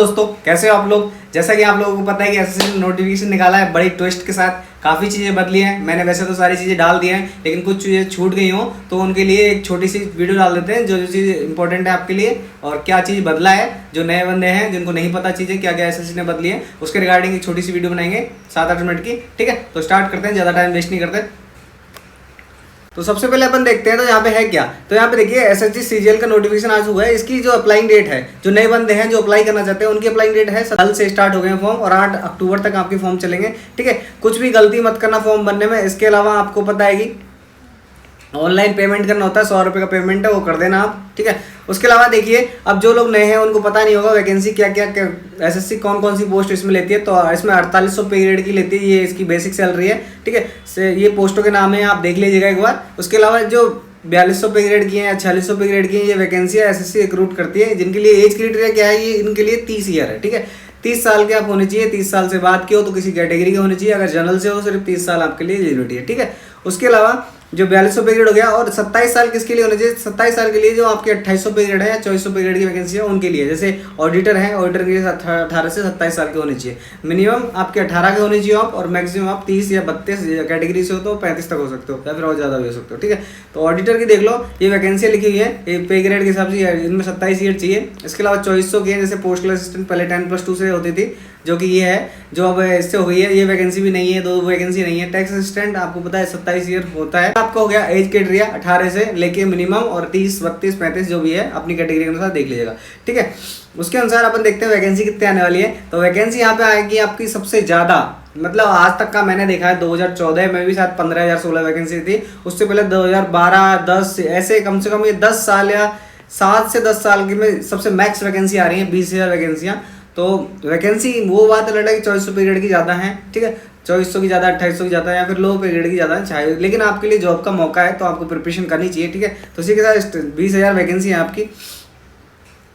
दोस्तों, कैसे हो आप लोग। जैसा कि आप लोगों को पता है कि एसएससी ने नोटिफिकेशन निकाला है बड़ी ट्विस्ट के साथ। काफ़ी चीज़ें बदली हैं। मैंने वैसे तो सारी चीज़ें डाल दी हैं, लेकिन कुछ चीज़ें छूट गई हों तो उनके लिए एक छोटी सी वीडियो डाल देते हैं जो जो चीज़ इंपॉर्टेंट है आपके लिए, और क्या चीज़ बदला है। जो नए बंदे हैं जिनको नहीं पता चीज़ें क्या क्या एसएससी ने बदली है, उसके रिगार्डिंग एक छोटी सी वीडियो बनाएंगे 7-8 मिनट की। ठीक है, तो स्टार्ट करते हैं, ज़्यादा टाइम वेस्ट नहीं करते। तो सबसे पहले अपन देखते हैं तो यहाँ पे है क्या। तो यहाँ पे देखिए एसएससी सीजीएल का नोटिफिकेशन आज हुआ है। इसकी जो अप्लाइंग डेट है, जो नए बंदे हैं जो अप्लाई करना चाहते हैं उनकी अप्लाइंग डेट है, कल से स्टार्ट हो गए हैं फॉर्म और 8 अक्टूबर तक आपके फॉर्म चलेंगे। ठीक है, कुछ भी गलती मत करना फॉर्म भरने में। इसके अलावा आपको पता है कि ऑनलाइन पेमेंट करना होता है, 100 रुपये का पेमेंट है, वो कर देना आप। ठीक है, उसके अलावा देखिए अब जो लोग नए हैं उनको पता नहीं होगा वैकेंसी क्या क्या एसएससी कौन कौन सी पोस्ट इसमें लेती है। तो इसमें 4800 पे ग्रेड की लेती है, ये इसकी बेसिक सैलरी है। ठीक है, ये पोस्टों के नाम है, आप देख लीजिएगा एक बार। उसके अलावा जो 4200 पे ग्रेड की है या 4600 पे ग्रेड की है, ये वैकेंसी एसएससी रिक्रूट करती है। जिनके लिए एज क्राइटेरिया क्या है, ये इनके लिए 30 ईयर है। ठीक है, 30 साल के आप होने चाहिए। 30 साल से बाद के हो तो किसी कैटेगरी के होने चाहिए। अगर जनरल से हो सिर्फ 30 साल आपके लिए एलिजिबिलिटी है। ठीक है, उसके अलावा जो 4200 पे ग्रेड हो गया, और 27 साल किसके लिए होने चाहिए, 27 साल के लिए जो आपके 2800 पे ग्रेड है या 2400 पे ग्रेड की वैकेंसी है उनके लिए। जैसे ऑडिटर है, ऑडिटर के लिए 18 से 27 साल के होने चाहिए। मिनिमम आपके 18 के होने चाहिए आप, और मैक्सिमम आप 30 या 32 कैटेगरी से हो तो 35 तक हो सकते हो, या फिर और ज़्यादा भी हो सकते हो। ठीक है, तो ऑडिटर की देख लो, ये वैकेंसी लिखी हुई है, ये पे ग्रेड के हिसाब से इनमें 27 ईयर चाहिए। इसके अलावा 2400 की है, जैसे पोस्टल असिस्टेंट पहले 10+2 से होती थी, जो कि ये है, जो अब इससे हो गई है। ये वैकेंसी भी नहीं है, 2 वैकेंसी नहीं है। टैक्स असिस्टेंट आपको पता है 27 ईयर होता है। आपका हो गया एज क्राइटेरिया 18 से लेके मिनिमम, और 30, 32, 35 जो भी है अपनी कैटेगरी के अनुसार देख लीजिएगा। ठीक है, उसके अनुसार अपन देखते हैं वैकेंसी कितने आने वाली है। तो वैकेंसी यहाँ पे आएगी आपकी सबसे ज़्यादा, मतलब आज तक का मैंने देखा है 2014 में भी शायद 15,016 वैकेंसी थी। उससे पहले 2012, 10 ऐसे कम से कम ये 10 साल या 7 से 10 साल की में सबसे मैक्स वैकेंसी आ रही है, 20,000 वैकेंसियाँ। तो वैकेंसी वो बात अलग है कि 2400 पे ग्रेड की ज़्यादा है। ठीक है, 2400 की ज़्यादा, 2800 की ज़्यादा, या फिर लो पे ग्रेड की ज़्यादा है, लेकिन आपके लिए जॉब का मौका है तो आपको प्रिपरेशन करनी चाहिए। ठीक है, तो इसी के साथ 20,000 वैकेंसी है आपकी।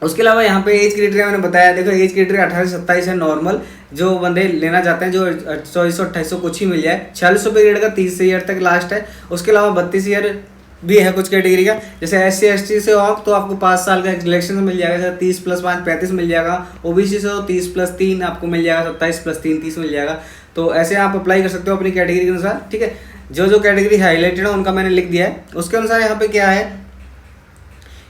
उसके अलावा यहाँ पे एज क्राइटेरिया मैंने बताया, देखो एज क्राइटेरिया 18 से 27 है नॉर्मल, जो बंदे लेना चाहते हैं, जो 2400, 2800 कुछ ही मिल जाए। 4600 पे ग्रेड का 30 ईयर तक लास्ट है। उसके अलावा 32 ईयर भी है कुछ कैटेगरी का। जैसे SC ST से हो आप तो आपको 5 साल का इलेक्शन मिल जाएगा, 30 + 5 35 मिल जाएगा। OBC से हो 30 + 3 आपको मिल जाएगा, 27 + 3 30 मिल जाएगा। तो ऐसे आप अप्लाई कर सकते हो अपनी कैटेगरी के अनुसार। ठीक है, जो जो कैटेगरी हाईलाइटेड है उनका मैंने लिख दिया है। उसके अनुसार यहाँ पे क्या है,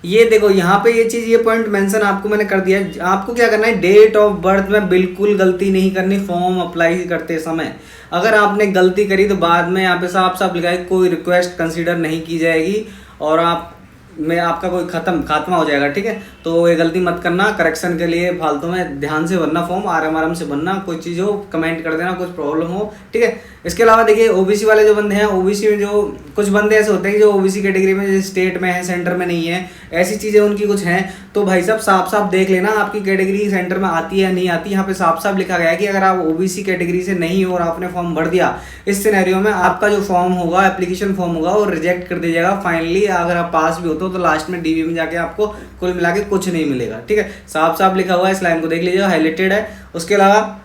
ये देखो यहाँ पे ये चीज़, ये पॉइंट मेंशन आपको मैंने कर दिया है। आपको क्या करना है, डेट ऑफ बर्थ में बिल्कुल गलती नहीं करनी फॉर्म अप्लाई करते समय। अगर आपने गलती करी तो बाद में यहाँ पे साफ साफ लिखा है कोई रिक्वेस्ट कंसीडर नहीं की जाएगी, और आपका कोई खात्मा हो जाएगा। ठीक है, तो ये गलती मत करना। करेक्शन के लिए फालतू में ध्यान से भरना फॉर्म, आराम से भरना। कोई चीज़ हो कमेंट कर देना, कुछ प्रॉब्लम हो। ठीक है, इसके अलावा देखिए OBC वाले जो बंदे हैं, OBC में जो कुछ बंदे ऐसे होते हैं कि जो OBC कैटेगरी में स्टेट में है, सेंटर में नहीं है, ऐसी चीज़ें उनकी कुछ हैं। तो भाई साहब साफ साफ देख लेना आपकी कैटेगरी सेंटर में आती है या नहीं आती। यहाँ पे साफ साफ लिखा गया है कि अगर आप OBC कैटेगरी से नहीं हो और आपने फॉर्म भर दिया, इस सिनेरियो में आपका जो फॉर्म होगा, एप्लीकेशन फॉर्म होगा, वो रिजेक्ट कर दिया जाएगा फाइनली। अगर आप पास भी होते हो तो लास्ट में DB में जाके आपको कुल मिला के कुछ नहीं मिलेगा। ठीक है, साफ साफ लिखा हुआ है, इस लाइन को देख लीजिए, हाईलाइटेड है। उसके अलावा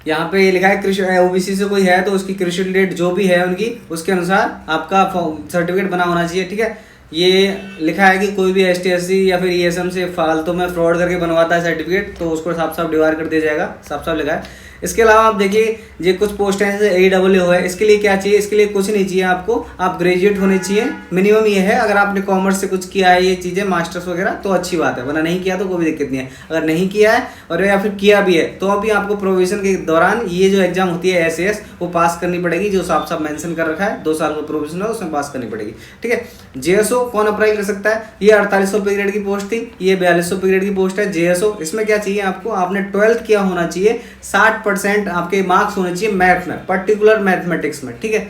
यहाँ पे लिखा है OBC से कोई है तो उसकी क्रूशियल डेट जो भी है उनकी, उसके अनुसार आपका सर्टिफिकेट बना होना चाहिए। ठीक है, ये लिखा है कि कोई भी ST SC या फिर ESM से फालतू में फ्रॉड करके बनवाता है सर्टिफिकेट, तो उसको साफ साफ डिवार कर दिया जाएगा, साफ साफ लिखा है। इसके अलावा आप देखिए ये कुछ पोस्ट हैं जैसे AEE है, इसके लिए क्या चाहिए, इसके लिए कुछ नहीं चाहिए आपको, आप ग्रेजुएट होने चाहिए मिनिमम। ये है अगर आपने कॉमर्स से कुछ किया है, ये चीज़ें मास्टर्स वगैरह तो अच्छी बात है, वरना नहीं किया तो कोई भी दिक्कत नहीं है। अगर नहीं किया है और या फिर किया भी है तो अभी आपको प्रोविजन के दौरान ये जो एग्जाम होती है SAS वो पास करनी पड़ेगी, जो साफ साफ मेंशन कर रखा है, 2 साल का प्रोविजन है उसमें पास करनी पड़ेगी। ठीक है, JSO कौन अप्लाई कर सकता है, ये 4800 पे ग्रेड की पोस्ट थी, ये 4200 पे ग्रेड की पोस्ट है JSO। इसमें क्या चाहिए आपको, आपने 12th किया होना चाहिए, 60% आपके मार्क्स होने चाहिए मैथ में, पर्टिकुलर मैथमेटिक्स में। ठीक है,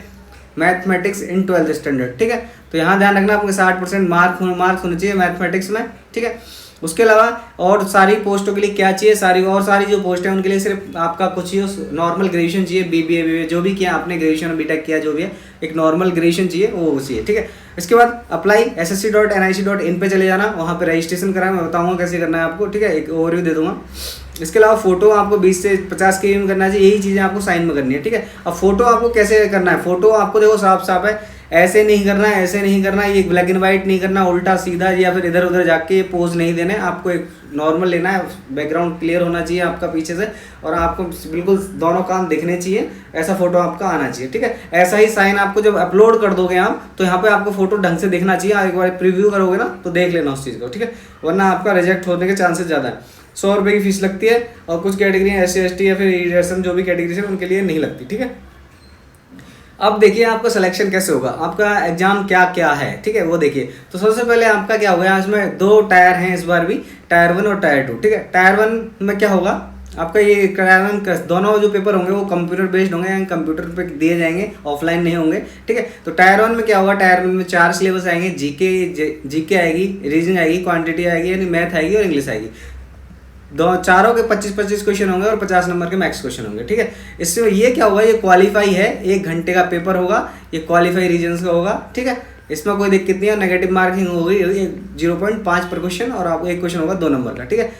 मैथमेटिक्स इन 12th स्टैंडर्ड। ठीक है, तो यहाँ ध्यान रखना आपके 60% मार्क्स होने चाहिए मैथमेटिक्स में। ठीक है, उसके अलावा और सारी पोस्टों के लिए क्या चाहिए, सारी जो पोस्ट है उनके लिए सिर्फ आपका कुछ ही नॉर्मल ग्रेजुएशन चाहिए, BBA जो भी किया आपने, ग्रेजुएशन BTech किया जो भी है, एक नॉर्मल ग्रेजुएशन चाहिए वो चाहिए। ठीक है, इसके बाद अप्लाई ssc.nic.in पे चले जाना, वहाँ पे रजिस्ट्रेशन कराएं, मैं बताऊँगा कैसे करना है आपको। ठीक है, एक ओवरव्यू दे दूँगा। इसके अलावा फोटो आपको 20 से 50 KB में करना चाहिए, यही चीज़ें आपको साइन में करनी है। ठीक है, अब फोटो आपको कैसे करना है, फोटो आपको देखो साफ साफ है, ऐसे नहीं करना है, ऐसे नहीं करना, ये ब्लैक एंड वाइट नहीं करना, उल्टा सीधा या फिर इधर उधर जाके पोज नहीं देने, आपको एक नॉर्मल लेना है, बैकग्राउंड क्लियर होना चाहिए आपका पीछे से, और आपको बिल्कुल दोनों काम दिखने चाहिए, ऐसा फोटो आपका आना चाहिए, ठीक है। ऐसा ही साइन आपको जब अपलोड कर दोगे आप, तो यहाँ पे आपको फोटो ढंग से दिखना चाहिए, एक बार प्रीव्यू करोगे ना तो देख लेना उस चीज़ को, ठीक है, वरना आपका रिजेक्ट होने के चांसेस ज़्यादा है। 100 रुपये की फीस लगती है, और कुछ कैटेगरी SC ST या फिर ESM जो भी कैटेगरी है उनके लिए नहीं लगती, ठीक है। अब देखिए आपका सिलेक्शन कैसे होगा, आपका एग्जाम क्या क्या है, ठीक है, वो देखिए। तो सबसे पहले आपका क्या होगा, इसमें 2 टायर हैं इस बार भी, टायर 1 और टायर 2, ठीक है। टायर 1 में क्या होगा आपका, ये टायर 1 दोनों जो पेपर होंगे वो कंप्यूटर बेस्ड होंगे, यानी कंप्यूटर पे दिए जाएंगे, ऑफलाइन नहीं होंगे, ठीक है। तो टायर 1 में क्या होगा, टायर 1 में 4 सिलेबस आएंगे, जीके आएगी, रीजनिंग आएगी, क्वांटिटी आएगी यानी मैथ आएगी, और इंग्लिश आएगी। चारों के 25-25 क्वेश्चन होंगे और 50 नंबर के मैक्स क्वेश्चन होंगे, ठीक है। इससे ये क्या होगा, ये क्वालिफाई है, 1 घंटे का पेपर होगा, ये क्वालिफाई रीजन्स का होगा, ठीक है। इसमें कोई दिक्कत नहीं है, नेगेटिव मार्किंग होगी 0.5 पर क्वेश्चन, और आपको एक क्वेश्चन होगा 2 नंबर का, ठीक है।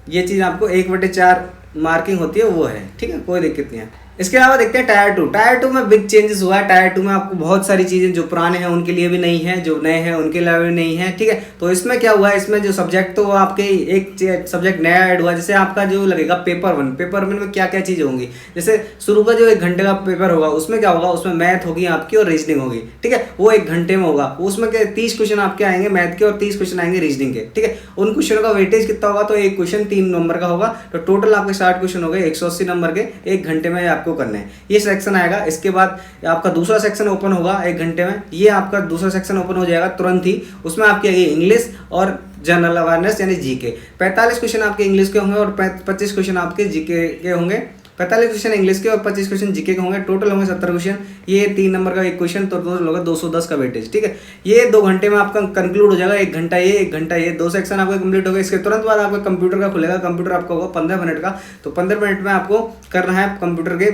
ये चीज़ आपको 1/4 मार्किंग होती है, वो है, ठीक है, कोई दिक्कत नहीं है। इसके अलावा देखते हैं टायर 2। टायर 2 में बिग चेंजेस हुआ है। टायर 2 में आपको बहुत सारी चीज़ें जो पुराने हैं उनके लिए भी नहीं है, जो नए हैं उनके लिए भी नहीं है, ठीक है। तो इसमें क्या हुआ है, इसमें जो सब्जेक्ट तो वो आपके एक सब्जेक्ट नया ऐड हुआ, जैसे आपका जो लगेगा पेपर 1। पेपर 1 में क्या क्या चीज़ें होंगी, जैसे शुरू का जो 1 घंटे का पेपर होगा उसमें क्या होगा, उसमें मैथ होगी आपकी और रीजनिंग होगी, ठीक है। वो 1 घंटे में होगा, उसमें क्या 30 क्वेश्चन आपके आएंगे मैथ के और 30 क्वेश्चन आएंगे रीजनिंग के, ठीक है। उन क्वेश्चनों का वेटेज कितना होगा, तो एक क्वेश्चन 3 नंबर का होगा, तो टोटल आपके 60 क्वेश्चन हो गए 180 नंबर के, 1 घंटे में आपको करने हैं। ये सेक्शन आएगा। इसके बाद आपका दूसरा सेक्शन ओपन होगा 1 घंटे में। ये आपका दूसरा सेक्शन ओपन हो जाएगा तुरंत ही। उसमें आपकी आएगी इंग्लिश और जनरल अवेयरनेस यानी जीके। 45 क्वेश्चन आपके इंग्लिश के होंगे और 25 क्वेश्चन आपके जीके के होंगे। 45 क्वेश्चन इंग्लिश के और 25 क्वेश्चन जीके के होंगे। टोटल होंगे 70 क्वेश्चन। ये 3 नंबर का एक क्वेश्चन, तो टोटल होगा 210 का वेटेज, ठीक है। ये 2 घंटे में आपका कंक्लूड हो जाएगा। 1 घंटा ये 1 घंटा ये, 2 सेक्शन आपका कंप्लीट हो गए। इसके तुरंत बाद आपका कंप्यूटर का खुलेगा। कंप्यूटर आपका होगा 15 मिनट का। तो 15 मिनट में आपको करना है कंप्यूटर के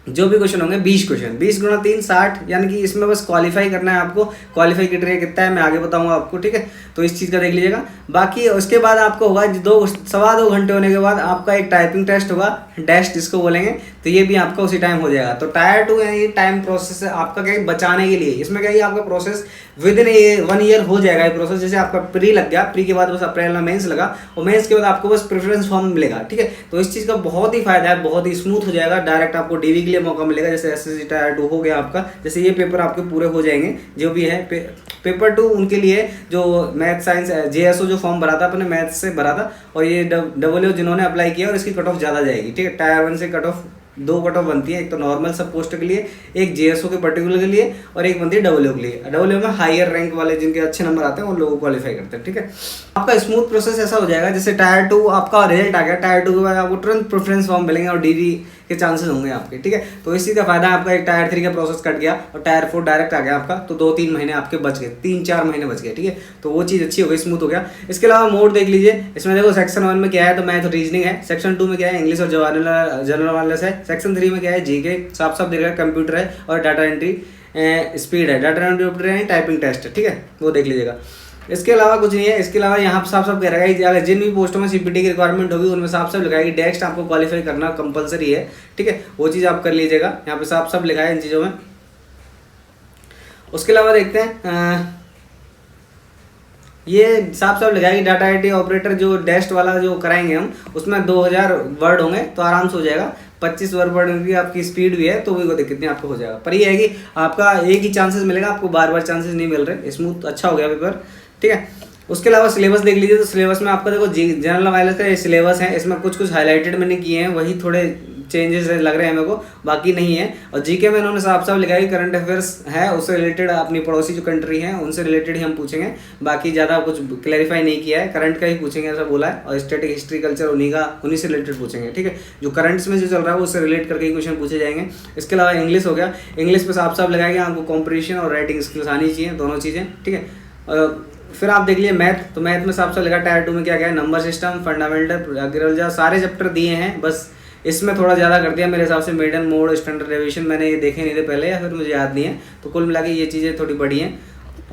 जो भी क्वेश्चन होंगे 20 क्वेश्चन, 20 गुणा 3 60, यानी कि इसमें बस क्वालिफाई करना है आपको। क्वालिफाई क्राइटेरिया कितना है मैं आगे बताऊंगा आपको, ठीक है। तो इस चीज़ का देख लीजिएगा। बाकी उसके बाद आपको होगा 2 घंटे होने के बाद आपका एक टाइपिंग टेस्ट होगा, डैश जिसको बोलेंगे। तो ये भी आपका उसी टाइम हो जाएगा। तो टायर 2 यानी टाइम प्रोसेस है आपका क्या है बचाने के लिए। इसमें क्या है आपका प्रोसेस विद इन 1 ईयर हो जाएगा। ये प्रोसेस जैसे आपका प्री लग गया, प्री के बाद बस अप्रैल में मेंस लगा और मेंस के बाद आपको बस प्रेफरेंस फॉर्म मिलेगा, ठीक है। तो इस चीज़ का बहुत ही फायदा है, बहुत ही स्मूथ हो जाएगा। डायरेक्ट आपको डीवी के लिए मौका मिलेगा। जैसे एसएससी टायर 2 हो गया आपका, जैसे ये पेपर आपके पूरे हो जाएंगे जो भी है। पेपर 2 उनके लिए जो मैथ साइंस जेएसओ जो फॉर्म भरा था अपने मैथ से भरा था, और ये डब्ल्यू जिन्होंने अप्लाई किया और इसकी कट ऑफ ज़्यादा जाएगी, ठीक है। टायर 1 से कट ऑफ 2 कट ऑफ बनती है, एक तो नॉर्मल सब पोस्ट के लिए, एक जेएसओ के पर्टिकुलर के लिए, और एक बनती है डब्ल्यू के लिए। डब्ल्यू में हायर रैंक वाले जिनके अच्छे नंबर आते हैं उन लोगों को क्वालिफाई करते हैं, ठीक है। आपका स्मूथ प्रोसेस ऐसा हो जाएगा जैसे टायर 2 आपका रिजल्ट आ गया, टायर 2 के बाद आपको तुरंत प्रेफरेंस फॉर्म मिलेंगे और डीवी के चांसेस होंगे आपके, ठीक है। तो इसी का फायदा आपका एक टायर 3 का प्रोसेस कट गया और टायर 4 डायरेक्ट आ गया आपका। तो 2-3 महीने आपके बच गए, 3-4 महीने बच गए, ठीक है। तो वो चीज़ अच्छी हो गई, स्मूथ हो गया। इसके अलावा मोड देख लीजिए। इसमें देखो सेक्शन 1 में क्या है, तो मैथ और रीजनिंग है। सेक्शन 2 में क्या है, इंग्लिश और जनरल अवेयरनेस है। सेक्शन 3 में क्या है, जीके साफ साफ दिख रहा है, कंप्यूटर है और डाटा एंट्री स्पीड है। डाटा एंट्री है, टाइपिंग टेस्ट है, ठीक है, वो देख लीजिएगा। इसके अलावा कुछ नहीं है। इसके अलावा यहाँ पर साफ साफ कह रहा है कि अगर जिन भी पोस्टों में सीपीटी की रिक्वायरमेंट होगी उनमें साफ साफ लिखा है कि डेक्स्ट आपको क्वालिफाई करना कंपलसरी है, ठीक है। वो चीज़ आप कर लीजिएगा, यहाँ पे साफ साफ लिखा है इन चीज़ों में। उसके अलावा देखते हैं ये साफ साफ लिखा है कि डाटा आईटी ऑपरेटर जो डेस्ट वाला जो कराएंगे हम, उसमें 2000 वर्ड होंगे तो आराम से हो जाएगा। 25 वर्ड की आपकी स्पीड भी है, तो भी कोई दिक्कत नहीं, आपको हो जाएगा। पर ये है कि आपका एक ही चांसेस मिलेगा, आपको बार बार चांसेस नहीं मिल रहे। स्मूथ अच्छा हो गया पेपर, ठीक है। उसके अलावा सिलेबस देख लीजिए। तो सिलेबस में आपका देखो जनरल अवेयरनेस का सिलेबस है, इसमें कुछ हाईलाइटेड मैंने किए हैं, वही थोड़े चेंजेस लग रहे हैं मेरे को, बाकी नहीं है। और जीके में इन्होंने साफ साफ लिखा है कि करंट अफेयर्स है, उससे रिलेटेड अपनी पड़ोसी जो कंट्री है उनसे रिलेटेड ही हम पूछेंगे। बाकी ज़्यादा कुछ क्लैरिफाई नहीं किया है, करंट का ही पूछेंगे ऐसा बोला है। और स्टैटिक हिस्ट्री कल्चर उन्हीं से रिलेटेड पूछेंगे, ठीक है। जो करंट्स में जो चल रहा है उससे रिलेट करके क्वेश्चन पूछे जाएंगे। इसके अलावा इंग्लिश हो गया। इंग्लिश में साफ साफ लिखा है कि आपको कॉम्पिटिशन और राइटिंग स्किल्स आनी चाहिए, दोनों चीज़ें, ठीक है। फिर आप देख लीजिए मैथ। तो मैथ में साफ साफ लिखा टायर 2 में क्या क्या है, नंबर सिस्टम, फंडामेंटल, एग्रीकल्चर, सारे चैप्टर दिए हैं। बस इसमें थोड़ा ज़्यादा कर दिया मेरे हिसाब से। मेडन मोड, स्टैंडर्ड डेविएशन मैंने ये देखे नहीं थे पहले, या फिर मुझे याद नहीं है। तो कुल मिला के ये चीज़ें थोड़ी बड़ी हैं।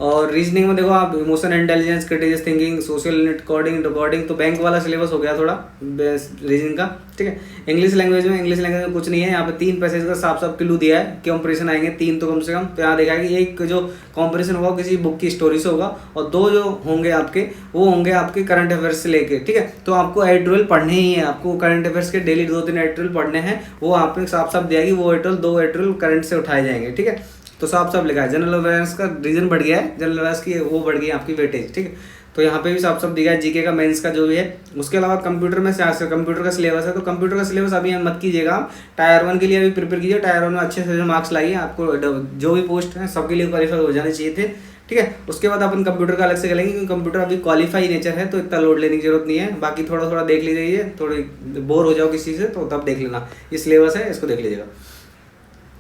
और रीजनिंग में देखो आप emotion intelligence, critical thinking, social coding, recording, तो बैंक वाला सिलेबस हो गया थोड़ा रीजनिंग का, ठीक है। इंग्लिश लैंग्वेज में कुछ नहीं है, यहाँ पे 3 पैसेज का साफ साफ क्लू दिया है, कंपैरिजन आएंगे 3 तो कम से कम। तो यहाँ देखा है कि एक जो कंपैरिजन होगा किसी बुक की स्टोरी से होगा, और 2 जो होंगे आपके वो होंगे आपके करंट अफेयर्स से लेके, ठीक है। तो आपको एडिटोरियल पढ़ने ही है, आपको करंट अफेयर्स के डेली 2-3 एडिटोरियल पढ़ने हैं, वो आपने साफ साफ दिया कि वो एडिटोरियल 2 एडिटोरियल करंट से उठाए जाएंगे, ठीक है। तो साफ साफ लिखा है जनरल अवेयर्स का रीजन बढ़ गया है, जनरल अवेयर्स की वो बढ़ गई आपकी वेटेज, ठीक है। तो यहाँ पे भी साफ साफ दिया है जीके का, मेंस का जो भी है। उसके अलावा कंप्यूटर में कंप्यूटर का सिलेबस है, तो कंप्यूटर का सिलेबस अभी मत कीजिएगा आप, टायर 1 के लिए अभी प्रिपेयर कीजिए। टायर 1 में अच्छे से जो मार्क्स लाइए, आपको जो भी पोस्ट है सबके लिए क्वालिफाई हो जाने चाहिए थे, ठीक है। उसके बाद अपन कंप्यूटर का अलग से करेंगे, क्योंकि कंप्यूटर अभी क्वालिफाई नेचर है, तो इतना लोड लेने की जरूरत नहीं है। बाकी थोड़ा थोड़ा देख लीजिए, थोड़ी बोर हो जाओ किसी से तो तब देख लेना, ये सिलेबस है, इसको देख लीजिएगा।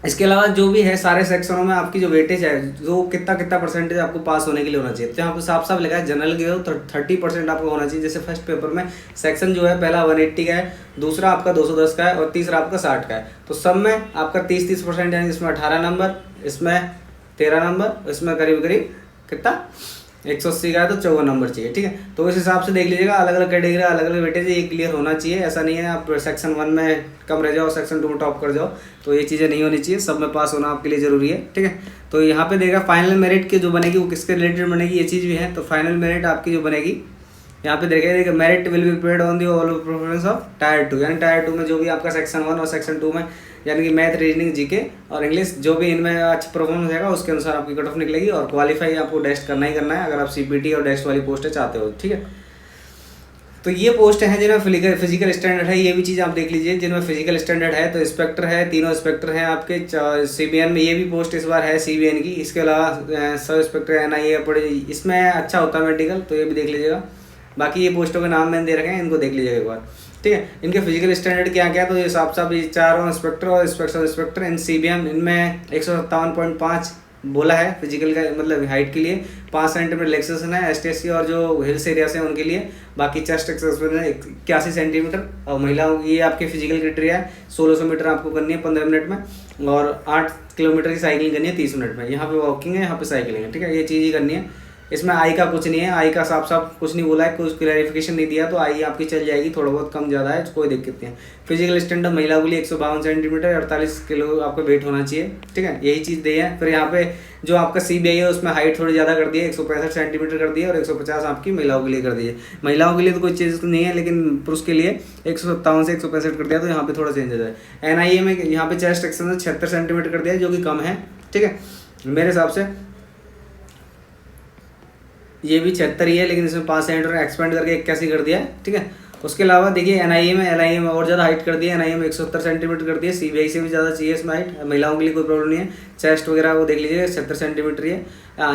इसके अलावा जो भी है सारे सेक्शनों में आपकी जो वेटेज है, जो कितना परसेंटेज आपको पास होने के लिए होना चाहिए, तो यहाँ पे साफ साफ लिखा है जनरल के हो तो 30% आपको होना चाहिए। जैसे फर्स्ट पेपर में सेक्शन जो है पहला 180 का है, दूसरा आपका 210 का है, और तीसरा आपका 60 का है। तो सब में आपका 30% यानी इसमें 18 नंबर, इसमें 13 नंबर, इसमें करीब करीब कितना 180 का है तो 54 नंबर चाहिए, ठीक है। तो इस हिसाब से देख लीजिएगा, अलग अलग कैटेगरी अलग अलग वेटेज ये क्लियर होना चाहिए। ऐसा नहीं है आप सेक्शन 1 में कम रह जाओ, सेक्शन 2 में टॉप कर जाओ, तो ये चीज़ें नहीं होनी चाहिए। सब में पास होना आपके लिए जरूरी है, ठीक है। तो यहाँ पे देखा फाइनल मेरिट की जो बनेगी वो किसके रिलेटेड बनेगी, ये चीज़ भी है। तो फाइनल मेरिट आपकी जो बनेगी यहाँ पे देखिए merit will be paid on the all performance of tyre 2, यानी टायर 2 में जो भी आपका सेक्शन 1 और सेक्शन 2 में यानी कि मैथ, रीजनिंग, जीके और इंग्लिश जो भी इनमें अच्छा परफॉर्मेंस रहेगा उसके अनुसार आपकी कट ऑफ निकलेगी। और क्वालिफाई आपको डेस्ट करना ही करना है अगर आप सीपीटी और डेस्ट वाली पोस्टें चाहते हो, ठीक है। तो ये पोस्ट है जिनमें फिजिकल स्टैंडर्ड है, ये भी चीज़ आप देख लीजिए जिनमें फिजिकल स्टैंडर्ड है। तो इंस्पेक्टर है, तीनों इंस्पेक्टर हैं आपके सीबीएन में, ये भी पोस्ट इस बार है सीबीएन की। इसके अलावा सब इंस्पेक्टर एनआईए पड़े, इसमें अच्छा होता है मेडिकल, तो ये भी देख लीजिएगा। बाकी ये पोस्टों के नाम मैंने दे रखे हैं, इनको देख लीजिएगा एक बार, ठीक है। इनके फिजिकल स्टैंडर्ड क्या क्या, तो ये साफ साफ ये चारों इंस्पेक्टर और इंस्पेक्टर इन सीबीएन इनमें 157.5 बोला है फिजिकल का, मतलब हाइट के लिए 5 सेंटीमीटर रिलैक्सेशन है एसटीएससी और जो हिल्स एरिया से उनके लिए। बाकी चेस्ट एक्सरसाइज है 81 सेंटीमीटर। और महिलाओं की ये आपके फिजिकल क्राइटेरिया है, 1600 मीटर आपको करनी है 15 मिनट में, और 8 किलोमीटर की साइकिलिंग करनी है 30 मिनट में। यहाँ पे वॉकिंग है, यहाँ पे साइकिलिंग है, ठीक है। ये चीज़ ही करनी है। इसमें आई का कुछ नहीं है, आई का साफ साफ कुछ नहीं बोला है, कुछ क्लैरिफिकेशन नहीं दिया, तो आई आपकी चल जाएगी, थोड़ा बहुत कम ज़्यादा है, कोई दिक्कत नहीं है। फिजिकल स्टैंडर्ड महिला के लिए 152 सेंटीमीटर, 48 किलो आपका वेट होना चाहिए, ठीक है। यही चीज़ दी है। फिर यहाँ पे जो आपका सीबीआई है उसमें हाइट थोड़ी ज़्यादा कर दी है, 165 सेंटीमीटर कर दी है, और 150 आपकी महिलाओं के लिए कर दी है। महिलाओं के लिए तो कोई चीज़ नहीं है, लेकिन पुरुष के लिए 157 से 165 कर दिया, तो यहाँ पे थोड़ा चेंज हो जाए। एनआईए में यहाँ पे चेस्ट एक्सटेंशन 76 सेंटीमीटर कर दिया है, जो कि कम है, ठीक है मेरे हिसाब से। ये भी 76 ही है, लेकिन इसमें 5 सेंटीमीटर एक्सपेंड करके 81 कर दिया है, ठीक है। उसके अलावा देखिए एनआईए में और ज़्यादा हाइट कर दी है, एनआईए में 170 सेंटीमीटर कर दिया है, सीबीआई से भी ज़्यादा चाहिए इसमें हाइट। महिलाओं के लिए कोई प्रॉब्लम नहीं है, चेस्ट वगैरह वो देख लीजिए 70 सेंटीमीटर ही है।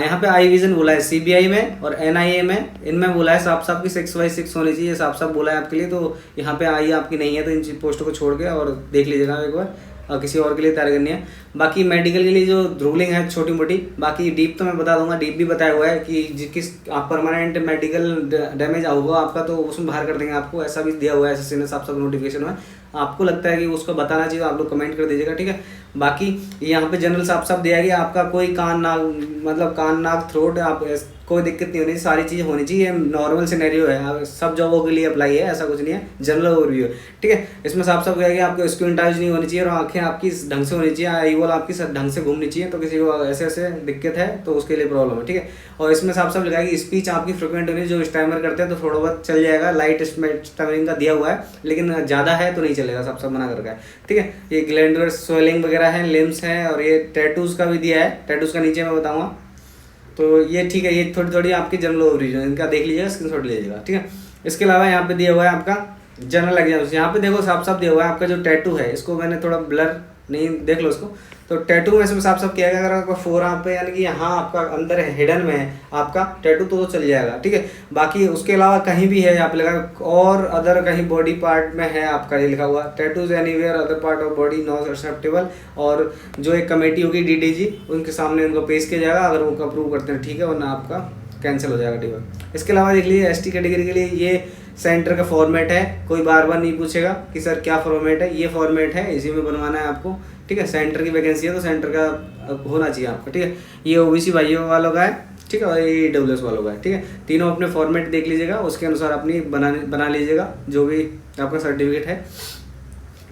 यहाँ पे आई विजन बोला है सीबीआई में और एनआईए में, इनमें बोला है साफ साफ की 6/6 होनी चाहिए, साफ साफ बोला है आपके लिए। तो यहाँ पे आई आपकी नहीं है, तो इन पोस्टों को छोड़ के और देख लीजिएगा एक बार, और किसी और के लिए तैयारी करनी है। बाकी मेडिकल के लिए जो रूलिंग है छोटी मोटी, बाकी डीप तो मैं बता दूंगा, डीप भी बताया हुआ है कि किस आप परमानेंट मेडिकल डैमेज होगा आपका तो उसमें बाहर कर देंगे आपको, ऐसा भी दिया हुआ है एसएससी ने साफ साफ नोटिफिकेशन में। आपको लगता है कि उसको बताना चाहिए, आप लोग कमेंट कर दीजिएगा, ठीक है। बाकी यहाँ पे जनरल साफ साफ दिया गया, आपका कोई कान नाक मतलब कान नाक थ्रोट आप कोई दिक्कत नहीं होनी, सारी चीज़ें होनी चाहिए। नॉर्मल सिनेरियो है, सब जॉबों के लिए अप्लाई है, ऐसा कुछ नहीं है, जनरल ओवरव्यू है, ठीक है। इसमें साफ साफ कहा गया आपको स्क्रीन टच नहीं होनी चाहिए, और आंखें आपकी ढंग से होनी चाहिए, आई बॉल आपकी ढंग से घूमनी चाहिए। तो किसी को ऐसे ऐसे दिक्कत है तो उसके लिए प्रॉब्लम है, ठीक है। और इसमें साफ साफ लिखा है कि स्पीच आपकी फ्रिक्वेंट होनी, जो स्टैमर करते हैं तो थोड़ा बहुत चल जाएगा, लाइट स्टैमरिंग का दिया हुआ है, लेकिन ज़्यादा है तो नहीं चलेगा, साफ साफ मना करके है, ठीक है। ये ग्लैंडुलर स्वेलिंग वगैरह है, लिम्स है, और ये टैटूज़ का भी दिया है, टैटूज़ का नीचे मैं बताऊँगा। तो ये ठीक है, ये थोड़ी थोड़ी आपकी जनरल ओवरव्यू है, इनका देख लीजिएगा, स्क्रीनशॉट लीजिएगा, ठीक है। इसके अलावा यहाँ पे दिया हुआ है आपका जनरल एग्जाम्स, यहाँ पे देखो साफ साफ दिया हुआ है आपका जो टैटू है, इसको मैंने थोड़ा ब्लर नहीं, देख लो इसको। तो टैटू में इसमें साफ साफ किया गया, अगर आपका फोरआर्म पे यानी कि यहाँ आपका अंदर हिडन में है आपका टैटू तो वो चल जाएगा, ठीक है। बाकी उसके अलावा कहीं भी है यहाँ पे लगा, और अदर कहीं बॉडी पार्ट में है आपका ये लिखा हुआ, tattoos anywhere other part of body not acceptable. और जो एक कमेटी होगी डीडीजी, उनके सामने उनको पेश किया जाएगा, अगर उनको अप्रूव करते हैं ठीक है, वरना आपका कैंसिल हो जाएगा, ठीक है। इसके अलावा देख लीजिए एसटी कैटेगरी के लिए ये सेंटर का फॉर्मेट है, कोई बार बार नहीं पूछेगा कि सर क्या फॉर्मेट है, ये फॉर्मेट है, इसी में बनवाना है आपको, ठीक है। सेंटर की वैकेंसी है तो सेंटर का होना चाहिए आपका, ठीक है। ये ओबीसी भाइयों वालों का है, ठीक है, और ये EWS वालों का है, ठीक है। तीनों अपने फॉर्मेट देख लीजिएगा, उसके अनुसार अपनी बना लीजिएगा जो भी आपका सर्टिफिकेट है।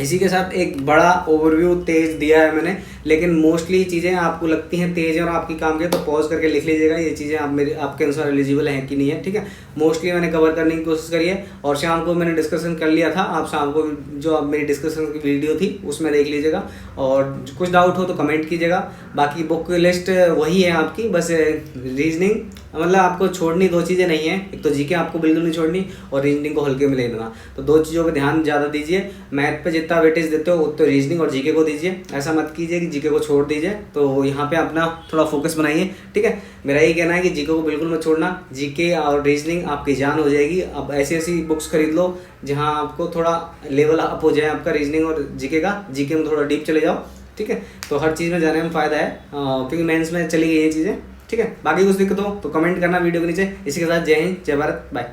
इसी के साथ एक बड़ा ओवरव्यू तेज दिया है मैंने, लेकिन मोस्टली चीज़ें आपको लगती हैं तेज और आपकी काम की, तो पॉज करके लिख लीजिएगा ये चीज़ें आप आपके अनुसार एलिजिबल हैं कि नहीं है, ठीक है। मोस्टली मैंने कवर करने की कोशिश करी है, और शाम को मैंने डिस्कशन कर लिया था, आप शाम को जो आप मेरी डिस्कशन की वीडियो थी उसमें देख लीजिएगा, और कुछ डाउट हो तो कमेंट कीजिएगा। बाकी बुक लिस्ट वही है आपकी, बस रीजनिंग मतलब आपको छोड़नी दो चीज़ें नहीं है, एक तो जीके आपको बिल्कुल नहीं छोड़नी, और रीजनिंग को हल्के में ले लेना। तो दो चीज़ों पे ध्यान ज़्यादा दीजिए, मैथ पे जितना वेटेज देते हो उतना रीजनिंग और जीके को दीजिए। ऐसा मत कीजिए कि जीके को छोड़ दीजिए, तो यहाँ पे अपना थोड़ा फोकस बनाइए, ठीक है। मेरा यही कहना है कि जीके को बिल्कुल मत छोड़ना, जीके और रीजनिंग आपकी जान हो जाएगी। अब ऐसी ऐसी बुक्स खरीद लो जहाँ आपको थोड़ा लेवल अप हो जाए आपका रीजनिंग और जीके का, जीके में थोड़ा डीप चले जाओ, ठीक है। तो हर चीज़ में जाने में फ़ायदा है, क्योंकि मेंस में चली गई ये चीज़ें, ठीक है। बाकी कुछ दिक्कत हो तो कमेंट करना वीडियो के नीचे। इसी के साथ जय हिंद, जय भारत, बाय।